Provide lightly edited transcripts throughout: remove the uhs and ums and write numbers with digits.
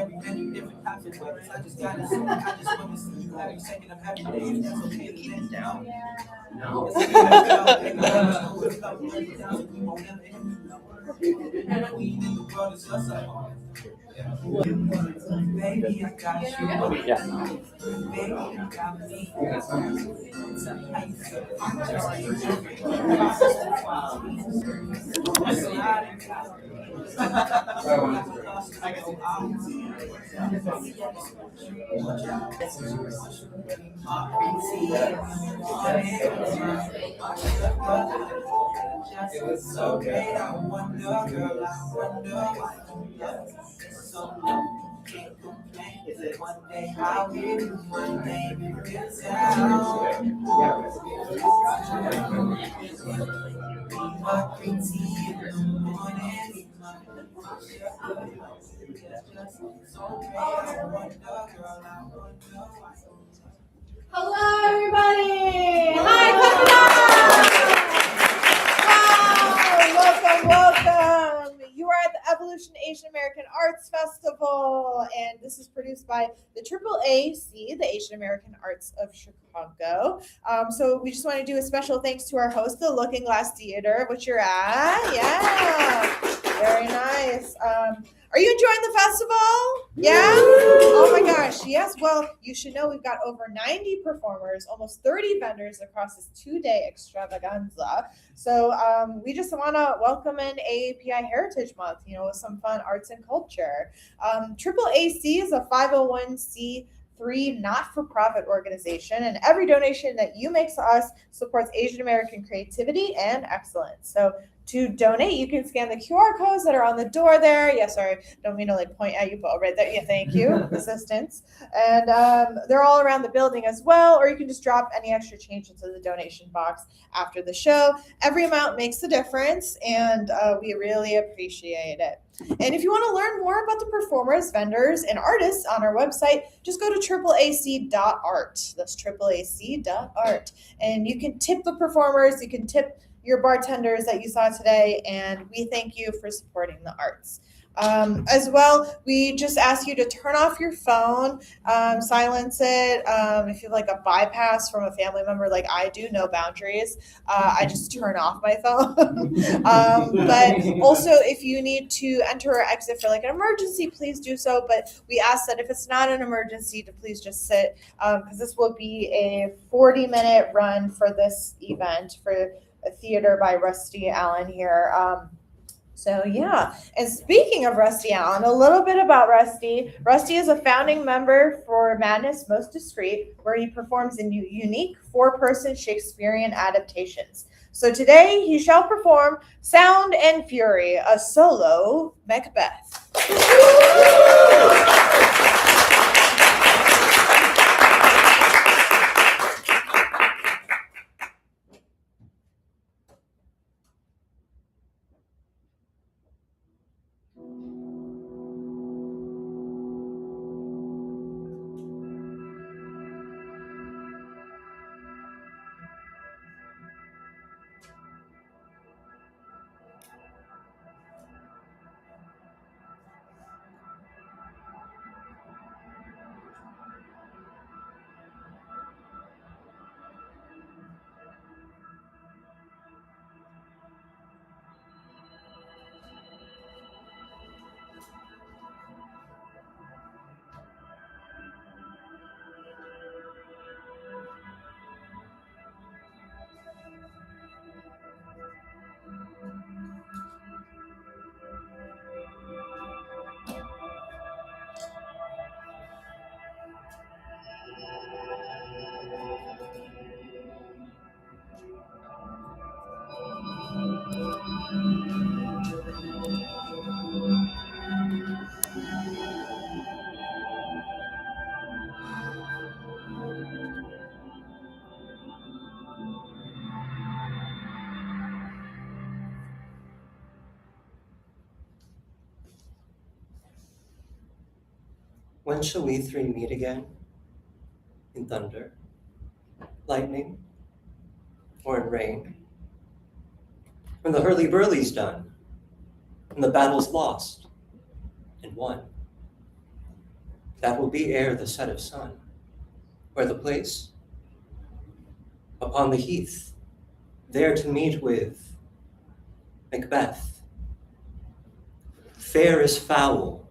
every many different types of weapons. I just want to see you every second of every day. That's okay to let down. No. Baby, I got you. Yeah. Baby, I got me. It was so great, I wonder, girl, I wonder why. So can't complain. Is it one day I'll give you one day you can tell? My green tea in the morning. Hello, everybody. Hi, welcome. Welcome. You are at the Evolution Asian American Arts Festival, and this is produced by the AAAC, the Asian American Arts of Chicago. So we just want to do a special thanks to our host, the Looking Glass Theater, which you're at. Yeah, very nice. Are you enjoying the festival? Yeah? Oh my gosh, yes. Well, you should know we've got over 90 performers, almost 30 vendors across this 2-day extravaganza. So we just want to welcome in AAPI Heritage Month, with some fun arts and culture. AAAC is a 501c3 not-for-profit organization, and every donation that you make to us supports Asian American creativity and excellence. So to donate, you can scan the QR codes that are on the door there. Yeah, sorry, don't mean to point at you, but right there. Yeah, thank you, assistance. And they're all around the building as well, or you can just drop any extra change into the donation box after the show. Every amount makes a difference, and we really appreciate it. And if you want to learn more about the performers, vendors, and artists on our website, just go to AAAC.art. That's AAAC.art. And you can tip the performers, you can tip your bartenders that you saw today, and we thank you for supporting the arts. As well, we just ask you to turn off your phone, silence it. If you have like a bypass from a family member like I do, no boundaries, I just turn off my phone. But also, if you need to enter or exit for like an emergency, please do so. But we ask that if it's not an emergency, to please just sit, because this will be a 40-minute run for this event for a theater by Rusty Allen here. So yeah, and speaking of Rusty Allen, a little bit about Rusty. Rusty is a founding member for Madness Most Discreet, where he performs in unique 4-person Shakespearean adaptations. So today he shall perform Sound and Fury, a solo Macbeth. When shall we 3 meet again? In thunder, lightning, or in rain? When the hurly-burly's done, and the battle's lost and won? That will be ere the set of sun. Where the place? Upon the heath, there to meet with Macbeth. Fair is foul,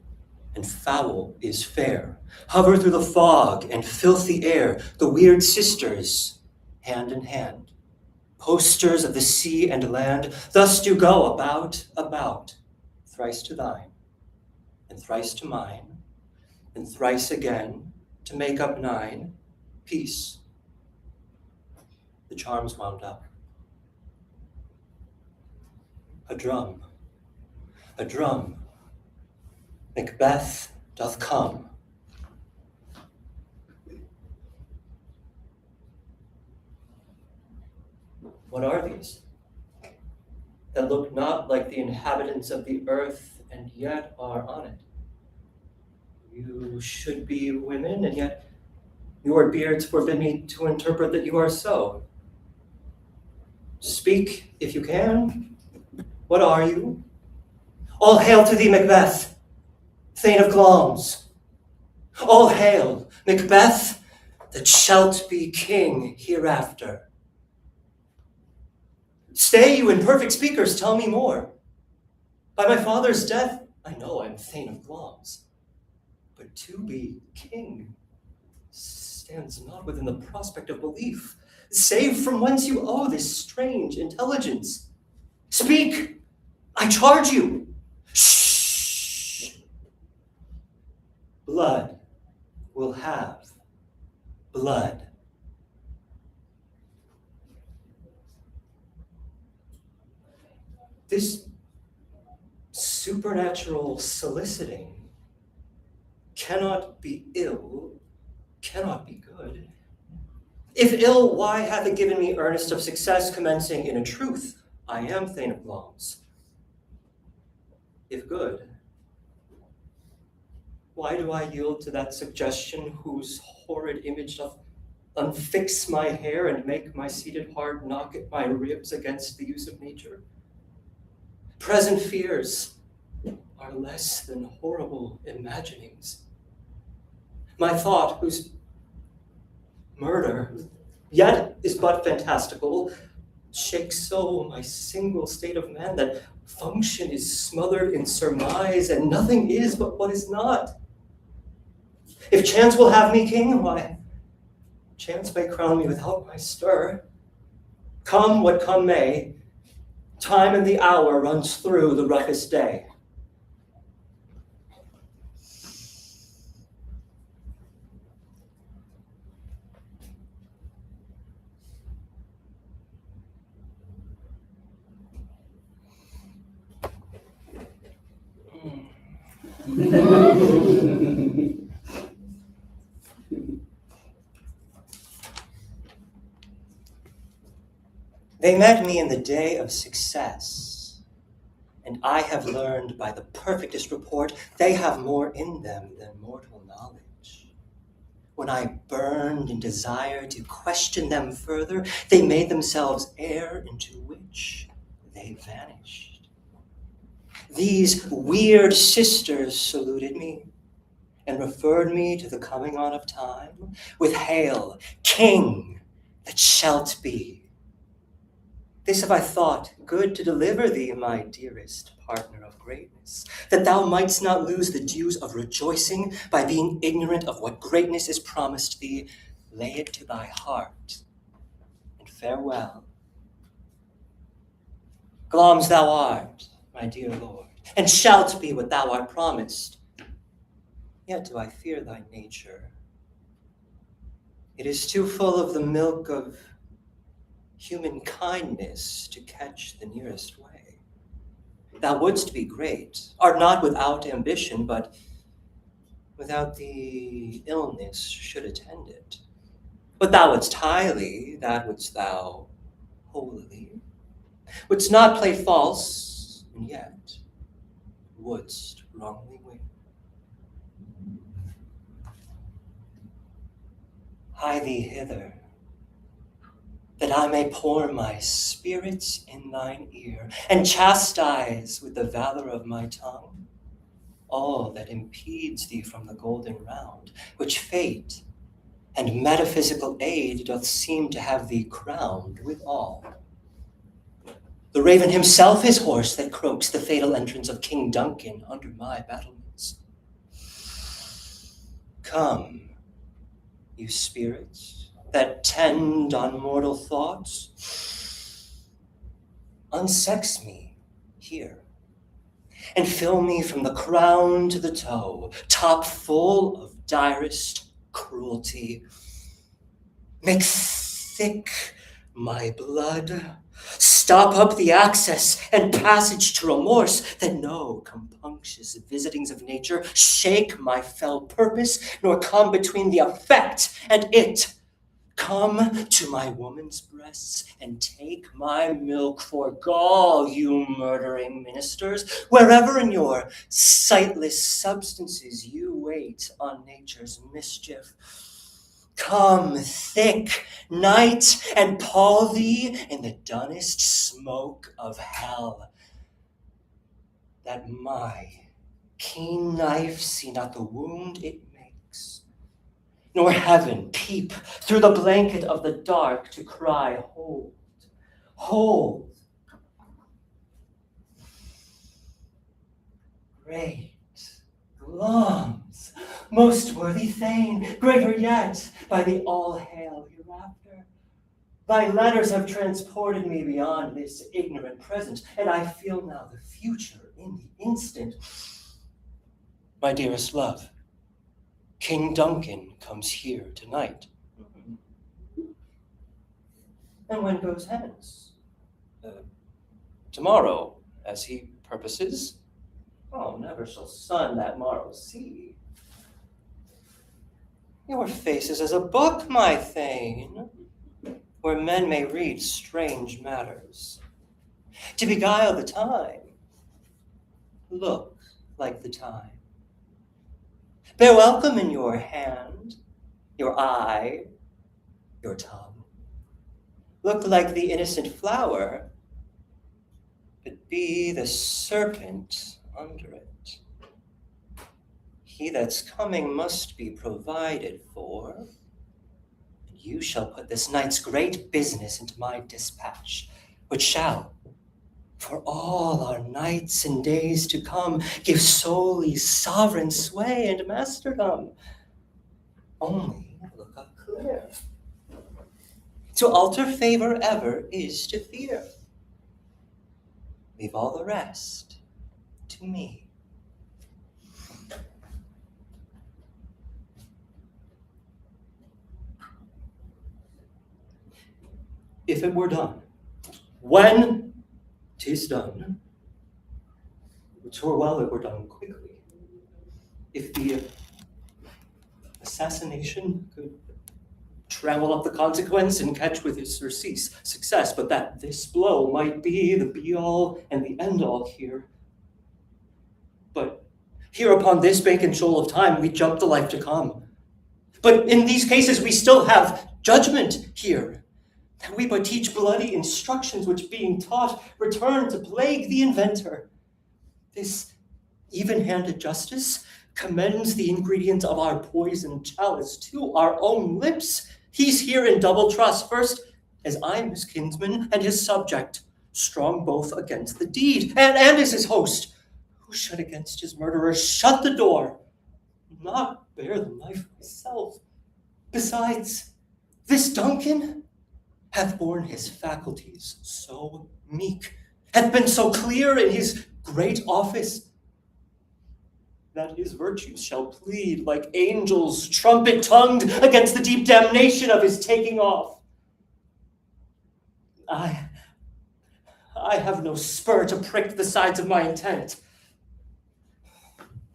and foul is fair. Hover through the fog and filthy air, the weird sisters, hand in hand. Posters of the sea and land, thus do go about, thrice to thine, and thrice to mine, and thrice again, to make up 9, peace. The charms wound up. A drum, Macbeth doth come. What are these? That look not like the inhabitants of the earth, and yet are on it. You should be women, and yet your beards forbid me to interpret that you are so. Speak, if you can. What are you? All hail to thee, Macbeth, Thane of Glamis. All hail, Macbeth, that shalt be king hereafter. Stay, you imperfect speakers, tell me more. By my father's death, I know I'm Thane of Glamis, but to be king stands not within the prospect of belief, save from whence you owe this strange intelligence. Speak, I charge you. Shh. Blood will have blood. This supernatural soliciting cannot be ill, cannot be good. If ill, why hath it given me earnest of success, commencing in a truth? I am Thane of Glamis. If good, why do I yield to that suggestion whose horrid image doth unfix my hair and make my seated heart knock at my ribs against the use of nature? Present fears are less than horrible imaginings. My thought, whose murder yet is but fantastical, shakes so my single state of man that function is smothered in surmise, and nothing is but what is not. If chance will have me king, why, chance may crown me without my stir. Come what come may, time and the hour runs through the roughest day. They met me in the day of success, and I have learned by the perfectest report they have more in them than mortal knowledge. When I burned in desire to question them further, they made themselves air into which they vanished. These weird sisters saluted me and referred me to the coming on of time with hail, king that shalt be. This have I thought good to deliver thee, my dearest partner of greatness, that thou mightst not lose the dues of rejoicing by being ignorant of what greatness is promised thee. Lay it to thy heart, and farewell. Glamis thou art, my dear lord, and shalt be what thou art promised. Yet do I fear thy nature. It is too full of the milk of human kindness to catch the nearest way. Thou wouldst be great, art not without ambition, but without the illness should attend it. But thou wouldst highly, that wouldst thou holily, wouldst not play false, and yet wouldst wrongly win. Hie thee hither, that I may pour my spirits in thine ear, and chastise with the valor of my tongue all that impedes thee from the golden round, which fate and metaphysical aid doth seem to have thee crowned withal. The raven himself is horse that croaks the fatal entrance of King Duncan under my battlements. Come, you spirits that tend on mortal thoughts, unsex me here, and fill me from the crown to the toe, top full of direst cruelty. Make thick my blood, stop up the access and passage to remorse, that no compunctious visitings of nature shake my fell purpose, nor come between the effect and it. Come to my woman's breasts and take my milk for gall, you murdering ministers, wherever in your sightless substances you wait on nature's mischief. Come, thick night, and pall thee in the dunnest smoke of hell, that my keen knife see not the wound it makes, nor heaven peep through the blanket of the dark to cry, hold, hold. Great glums, most worthy Thane, greater yet by the all-hail hereafter. Thy letters have transported me beyond this ignorant present, and I feel now the future in the instant. My dearest love, King Duncan comes here tonight. And when goes hence? Tomorrow, as he purposes. Oh, never shall sun that morrow see. Your face is as a book, my Thane, where men may read strange matters. To beguile the time, look like the time. Bear welcome in your hand, your eye, your tongue. Look like the innocent flower, but be the serpent under it. He that's coming must be provided for. And you shall put this night's great business into my dispatch, which shall, for all our nights and days to come, give solely sovereign sway and masterdom. Only look up clear. To alter favor ever is to fear. Leave all the rest to me. If it were done, when 'tis done, it were well it were done quickly. If the assassination could travel up the consequence and catch with his surcease success, but that this blow might be the be-all and the end-all here. But here upon this bank and shoal of time, we jump the life to come. But in these cases, we still have judgment here. We but teach bloody instructions, which being taught, return to plague the inventor. This even-handed justice commends the ingredients of our poison chalice to our own lips. He's here in double trust. First, as I'm his kinsman and his subject, strong both against the deed, and as his host, who should against his murderer shut the door, not bear the knife myself. Besides, this Duncan hath borne his faculties so meek, hath been so clear in his great office, that his virtues shall plead like angels trumpet-tongued against the deep damnation of his taking off. I have no spur to prick the sides of my intent,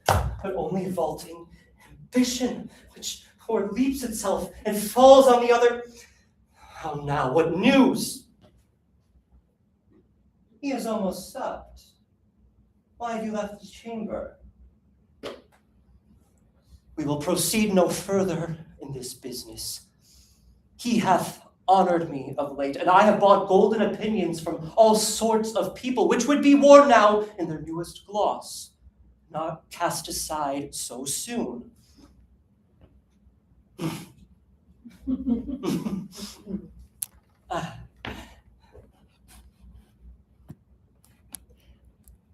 but only vaulting ambition, which o'erleaps itself and falls on the other. How now, what news? He is almost supped. Why have you left the chamber? We will proceed no further in this business. He hath honored me of late, and I have bought golden opinions from all sorts of people, which would be worn now in their newest gloss. not cast aside so soon.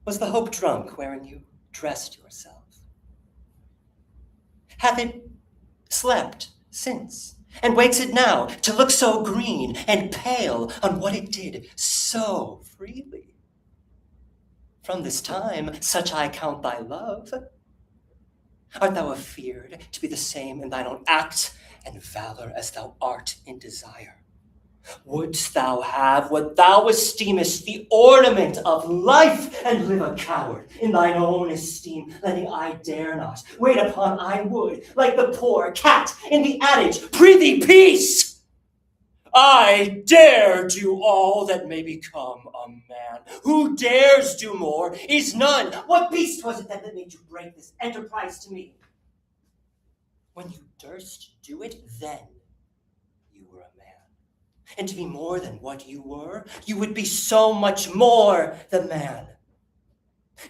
Was the hope drunk wherein you dressed yourself? Hath it slept since, and wakes it now to look so green and pale on what it did so freely? From this time, such I count thy love. Art thou afeared to be the same in thine own act and valor as thou art in desire? Wouldst thou have what thou esteemest the ornament of life, and live a coward in thine own esteem, letting I dare not wait upon I would, like the poor cat in the adage, prithee peace! I dare do all that may become a man. Who dares do more is none. What beast was it then that made you break this enterprise to me? When you durst do it, then you were a man. And to be more than what you were, you would be so much more the man.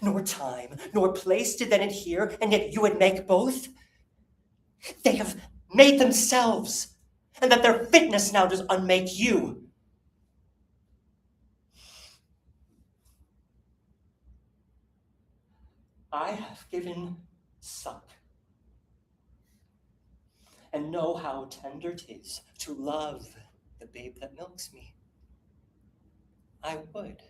Nor time, nor place did then adhere, and yet you would make both. They have made themselves, and that their fitness now does unmake you. I have given suck, and know how tender 'tis to love the babe that milks me. I would,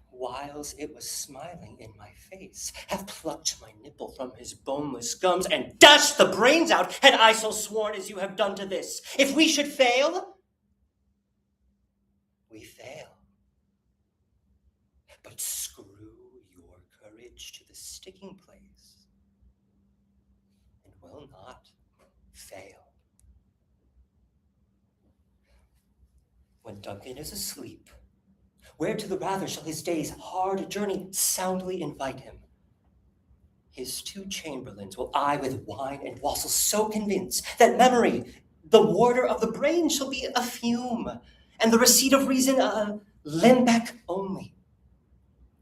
whiles it was smiling in my face, have plucked my nipple from his boneless gums and dashed the brains out, had I so sworn as you have done to this. If we should fail, we fail. But screw your courage to the sticking place, and will not fail. When Duncan is asleep, where to the rather shall his day's hard journey soundly invite him? His two chamberlains will I with wine and wassail so convince that memory, the warder of the brain, shall be a fume, and the receipt of reason a limbeck only.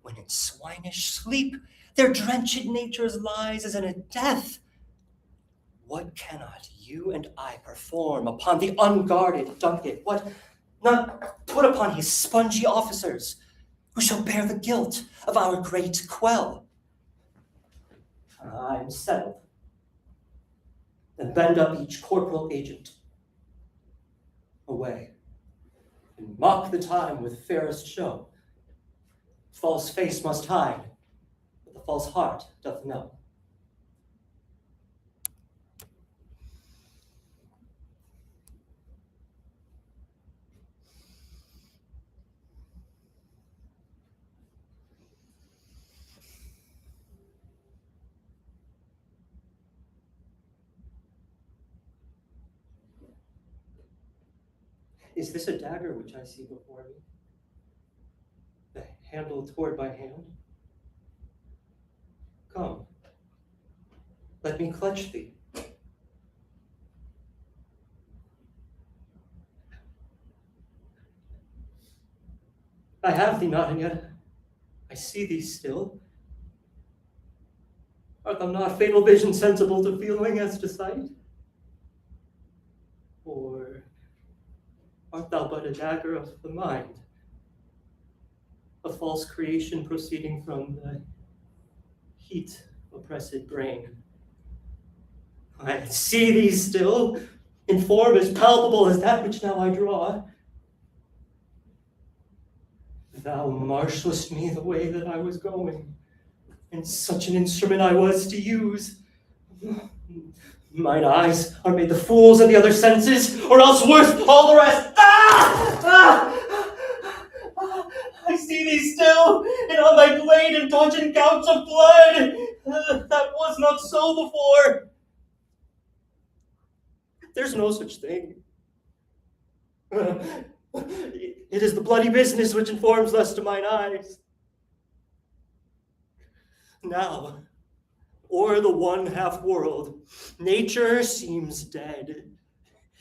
When in swinish sleep their drenched natures lies as in a death, what cannot you and I perform upon the unguarded Duncan? What not put upon his spongy officers, who shall bear the guilt of our great quell? I'm settled. Then bend up each corporal agent away, and mock the time with fairest show. False face must hide, but the false heart doth know. Is this a dagger which I see before me? The handle toward my hand? Come, let me clutch thee. I have thee not, and yet I see thee still. Art thou not fatal vision sensible to feeling as to sight? Or art thou but a dagger of the mind, a false creation proceeding from the heat oppressed brain? I see thee still, in form as palpable as that which now I draw. Thou marshalest me the way that I was going, and such an instrument I was to use. Mine eyes are made the fools of the other senses, or else worth all the rest. I see thee still, and on thy blade indulgent gouts of blood. That was not so before. There's no such thing. It is the bloody business which informs thus to mine eyes. Now, o'er the one half world, nature seems dead,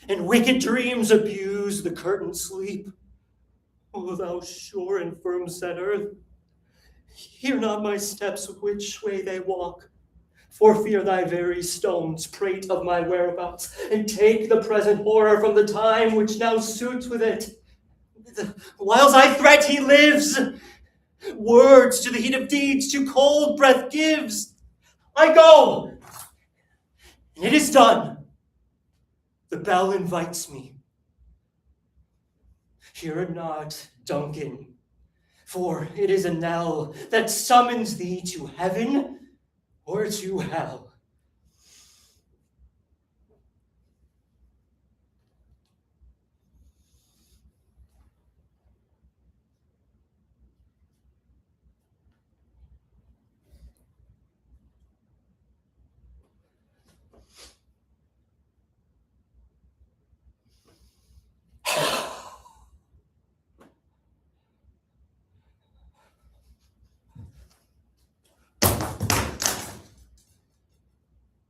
and wicked dreams abuse the curtained sleep. O thou sure and firm set earth, Hear not my steps which way they walk, for fear thy very stones prate of my whereabouts, and take the present horror from the time which now suits with it. Whiles I threat he lives, words to the heat of deeds to cold breath gives. I go, and it is done. The bell invites me. Hear it not, Duncan, for it is a knell that summons thee to heaven or to hell.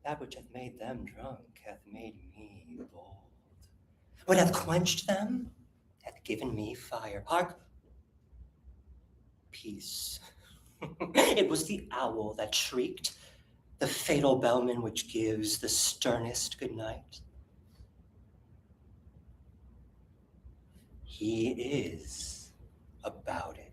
That which hath made them drunk hath made me bold. What hath quenched them hath given me fire. Hark! Peace. It was the owl that shrieked, the fatal bellman which gives the sternest good night. He is about it.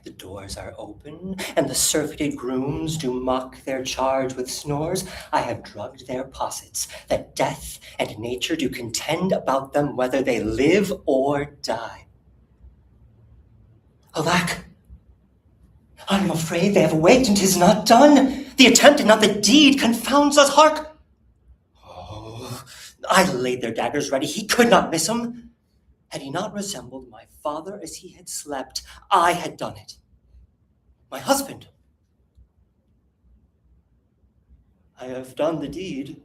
The doors are open, and the surfeited grooms do mock their charge with snores. I have drugged their possets, that death and nature do contend about them whether they live or die. Alack! I am afraid they have waked, and 'tis not done. The attempt and not the deed confounds us. Hark! Oh, I laid their daggers ready. He could not miss 'em. Had he not resembled my father as he had slept, I had done it. My husband. I have done the deed.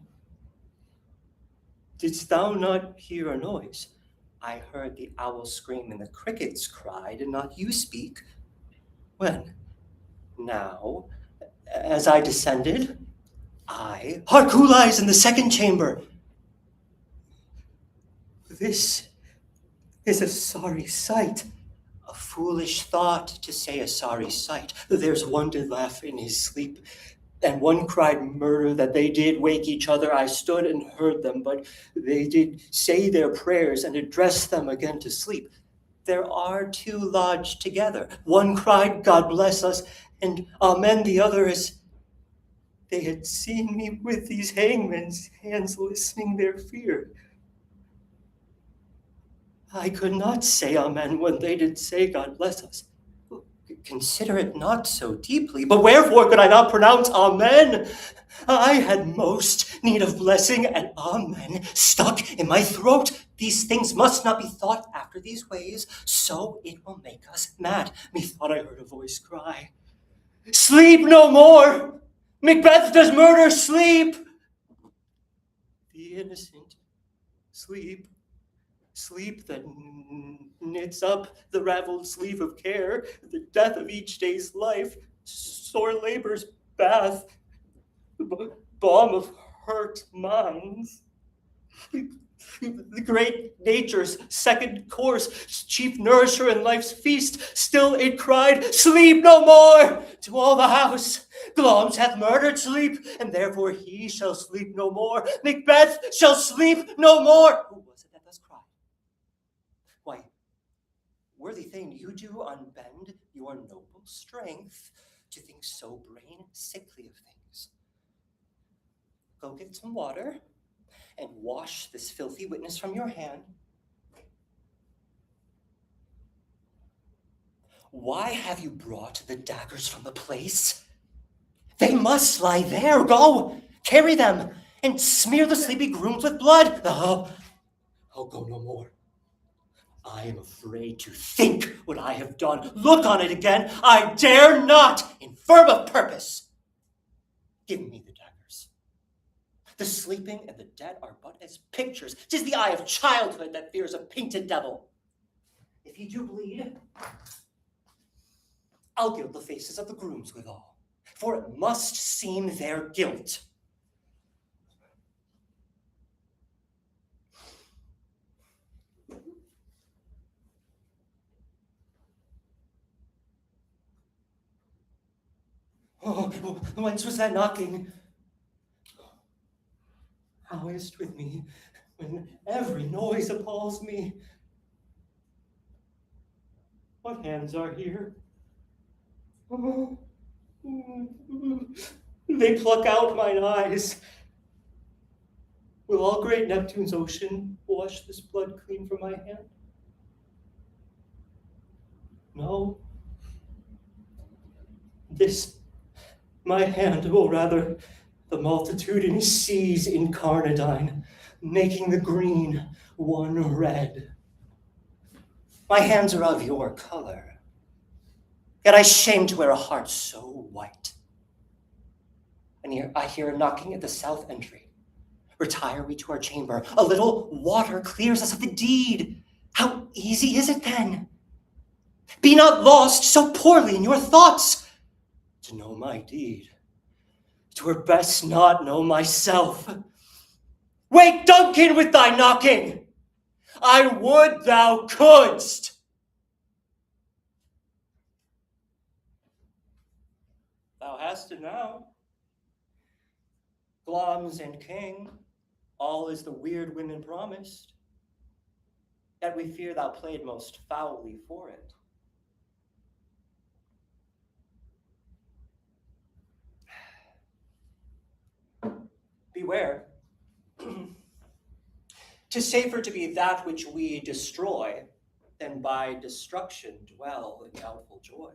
Didst thou not hear a noise? I heard the owl scream and the crickets cry. Did not you speak? When? Now, as I descended, hark, who lies in the second chamber? This is a sorry sight. A foolish thought to say a sorry sight. There's one did laugh in his sleep, and one cried murder that they did wake each other. I stood and heard them, but they did say their prayers and address them again to sleep. There are two lodged together. One cried, God bless us, and amen. The other is, they had seen me with these hangmen's hands listening their fear. I could not say amen when they did say God bless us. Consider it not so deeply, but wherefore could I not pronounce amen? I had most need of blessing, and amen stuck in my throat. These things must not be thought after these ways, so it will make us mad. Methought I heard a voice cry, sleep no more! Macbeth does murder, sleep! The innocent sleep. Sleep that knits up the raveled sleeve of care, the death of each day's life, sore labor's bath, balm of hurt minds. The great nature's second course, chief nourisher in life's feast, still it cried, sleep no more! To all the house, Glamis hath murdered sleep, and therefore he shall sleep no more. Macbeth shall sleep no more! Who was it that thus cried? Why, worthy thing, you do unbend your noble strength to think so brain sickly of things. Go get some water and wash this filthy witness from your hand. Why have you brought the daggers from the place? They must lie there. Go, carry them, and smear the sleepy grooms with blood. I'll go no more. I am afraid to think what I have done. Look on it again. I dare not, infirm of purpose. Give me the daggers. The sleeping and the dead are but as pictures. 'Tis the eye of childhood that fears a painted devil. If he do bleed, I'll gild the faces of the grooms withal, for it must seem their guilt. Oh, whence was that knocking? How is't with me when every noise appalls me? What hands are here? Oh, they pluck out mine eyes. Will all great Neptune's ocean wash this blood clean from my hand? No. This, my hand, will rather the multitudinous seas incarnadine, making the green one red. My hands are of your color, yet I shame to wear a heart so white. And here I hear a knocking at the south entry. Retire we to our chamber. A little water clears us of the deed. How easy is it then? Be not lost so poorly in your thoughts. To know my deed, 'twere best not know myself. Wake Duncan with thy knocking. I would thou couldst. Thou hast it now. Glamis and king, all is the weird women promised. Yet we fear thou played most foully for it. Beware. 'Tis safer to be that which we destroy than by destruction dwell in doubtful joy.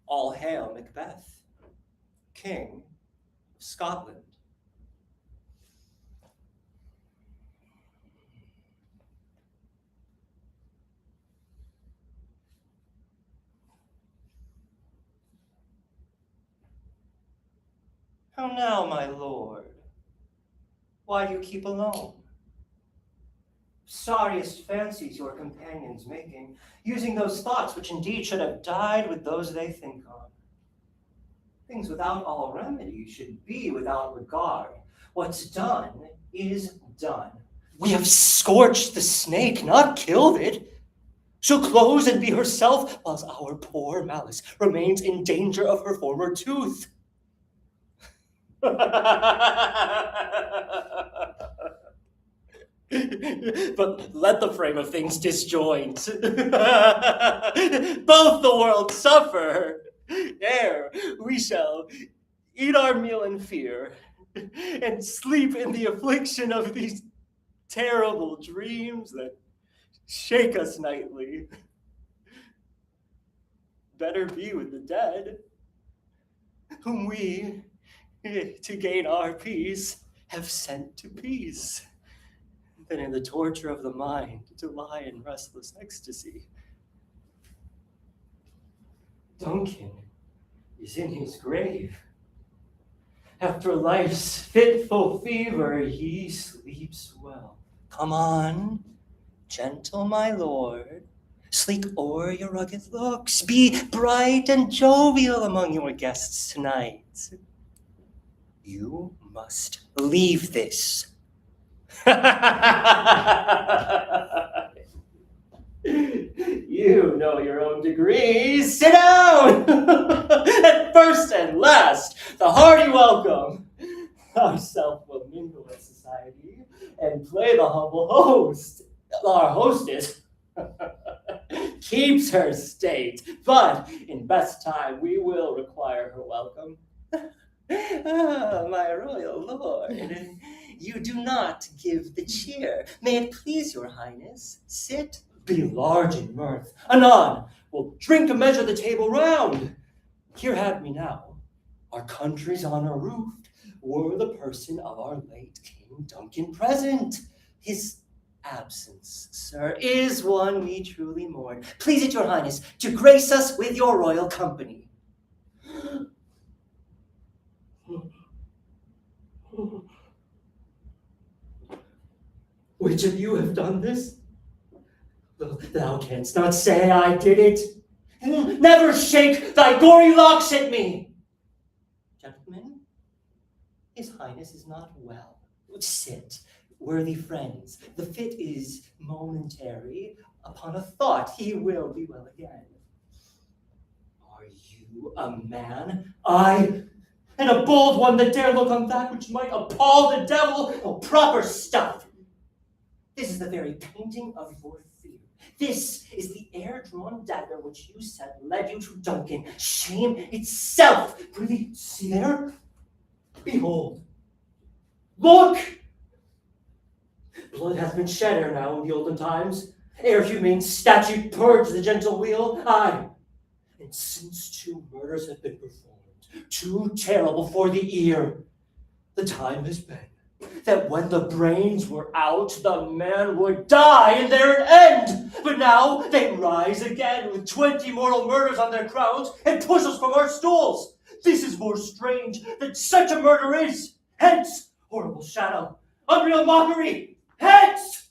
All hail Macbeth, King of Scotland. How now, my lord? Why do you keep alone? Sorriest fancies your companions making, using those thoughts which indeed should have died with those they think on. Things without all remedy should be without regard. What's done is done. We have scorched the snake, not killed it. She'll close and be herself, whilst our poor Malice remains in danger of her former tooth. But let the frame of things disjoint. Both the world suffer. Ere we shall eat our meal in fear and sleep in the affliction of these terrible dreams that shake us nightly. Better be with the dead, whom we, to gain our peace, have sent to peace, than in the torture of the mind to lie in restless ecstasy. Duncan is in his grave. After life's fitful fever, he sleeps well. Come on, gentle my lord, sleek o'er your rugged looks, be bright and jovial among your guests tonight. You must leave this. You know your own degrees. Sit down! At first and last, the hearty welcome. Ourself will mingle in society and play the humble host. Our hostess keeps her state, but in best time we will require her welcome. Ah, my royal lord, you do not give the cheer. May it please your highness, sit, be large in mirth. Anon, we'll drink to measure the table round. Here have me now, our country's honor roofed, were the person of our late King Duncan present. His absence, sir, is one we truly mourn. Please it your highness to grace us with your royal company. Which of you have done this? Thou canst not say I did it. Never shake thy gory locks at me. Gentlemen, his highness is not well. Sit, worthy friends. The fit is momentary. Upon a thought, he will be well again. Are you you a man? I, and a bold one that dare look on that which might appall the devil? Oh, proper stuff! This is the very painting of your fear. This is the air-drawn dagger which you said led you to Duncan. Shame itself! Prithee, see there? Behold. Look! Blood hath been shed ere now in the olden times, ere humane statute purged the gentle wheel. Aye, and since 2 murders have been performed, too terrible for the ear, the time has been that when the brains were out, the man would die and there an end. But now they rise again with 20 mortal murders on their crowns and push us from our stools. This is more strange than such a murder is. Hence, horrible shadow, unreal mockery, hence!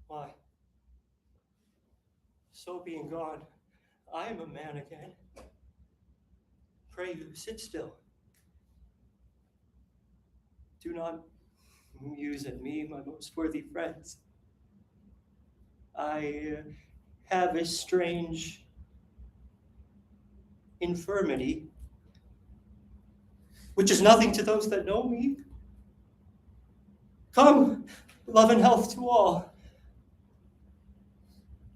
Why? So being gone, I am a man again. Pray you, sit still. Do not muse at me, my most worthy friends. I have a strange infirmity, which is nothing to those that know me. Come, love and health to all.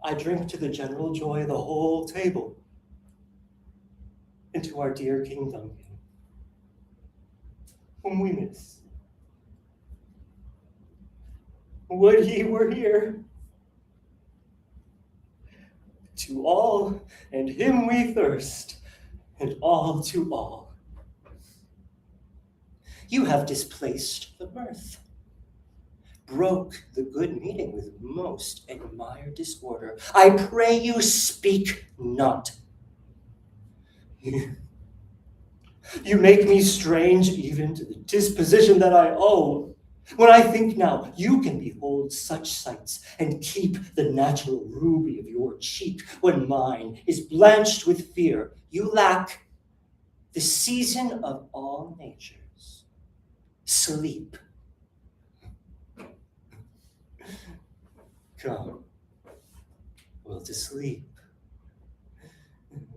I drink to the general joy of the whole table, and to our dear King Duncan, whom we miss. Would he were here. To all and him we thirst, and all to all. You have displaced the mirth, broke the good meeting with most admired disorder. I pray you speak not. You make me strange even to the disposition that I owe. When I think now you can behold such sights and keep the natural ruby of your cheek when mine is blanched with fear, you lack the season of all natures, sleep. Come, will to sleep.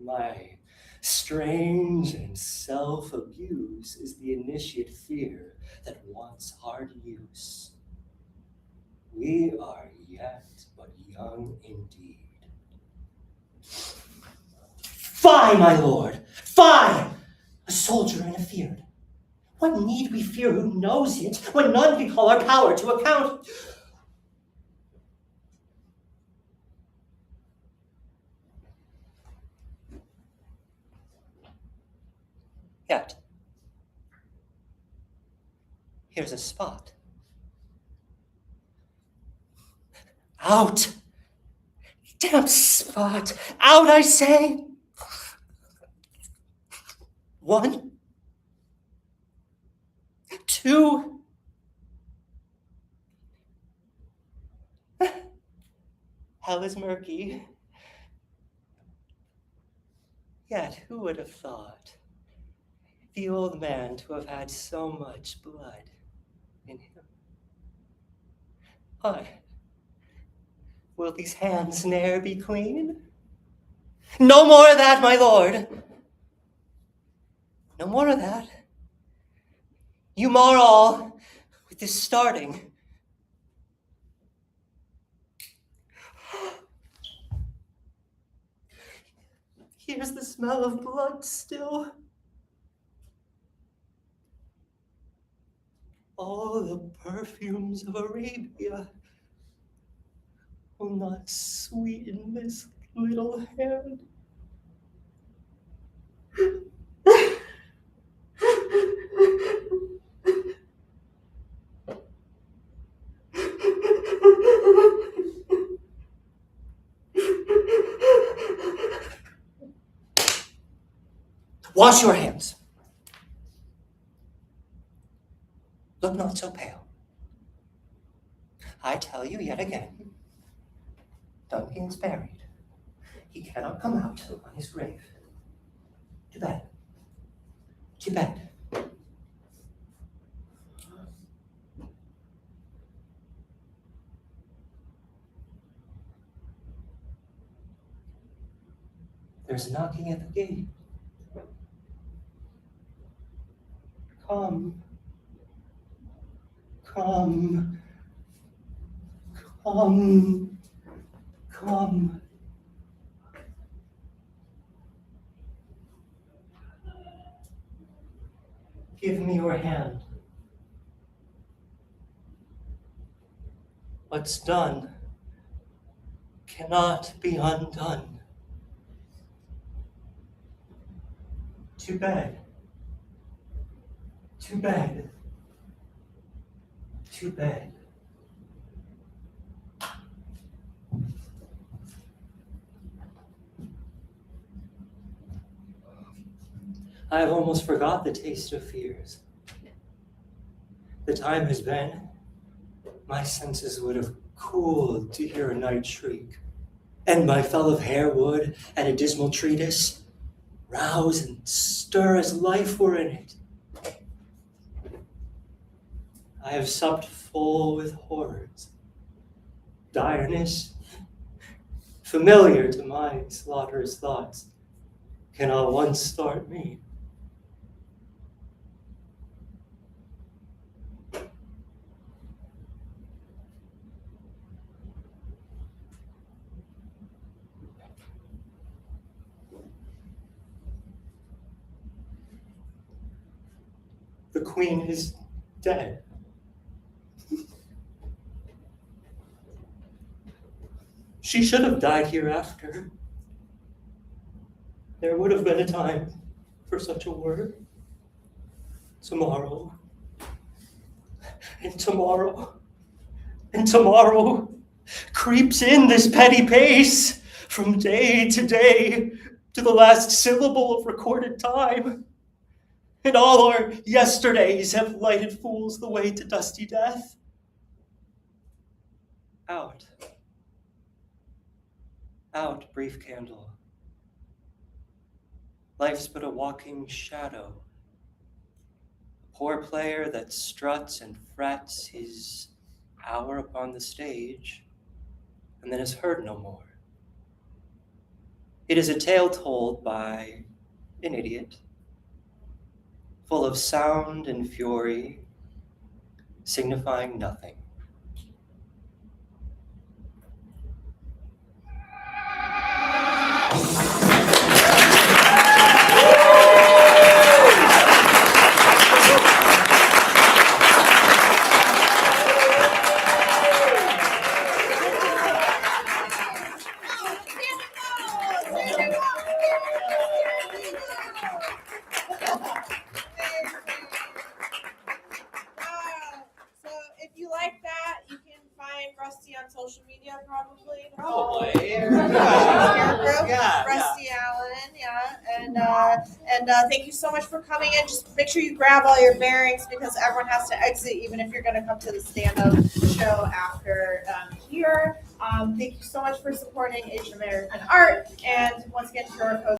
My strange and self-abuse is the initiate fear that wants hard use. We are yet but young indeed. Fie, my lord, fie! A soldier and afeard. What need we fear who knows it, when none can call our power to account? Yet, here's a spot. Out! Damn spot! Out, I say! 1, 2. Hell is murky. Yet, who would have thought the old man to have had so much blood in him? Why, will these hands ne'er be clean? No more of that, my lord. No more of that. You mar all with this starting. Here's the smell of blood still. All the perfumes of Arabia will not sweeten this little hand. Wash your hands. Look not so pale. I tell you yet again, Duncan's buried. He cannot come out on his grave. To bed. To bed. There's knocking at the gate. Come. Come. Come. Come. Give me your hand. What's done cannot be undone. To bed. To bed. To bed. I have almost forgot the taste of fears. The time has been, my senses would have cooled to hear a night shriek, and my fell of hair would, at a dismal treatise, rouse and stir as life were in it. I have supped full with horrors, direness, familiar to my slaughterous thoughts, cannot once start me. The queen is dead. She should have died hereafter. There would have been a time for such a word. Tomorrow. And tomorrow. And tomorrow creeps in this petty pace from day to the last syllable of recorded time. And all our yesterdays have lighted fools the way to dusty death. Out. Out, brief candle. Life's but a walking shadow. A poor player that struts and frets his hour upon the stage, and then is heard no more. It is a tale told by an idiot, full of sound and fury, signifying nothing. Thank you so much for coming in. Just make sure you grab all your bearings because everyone has to exit, even if you're going to come to the stand-up show after here. Thank you so much for supporting Asian American art. And once again, QR code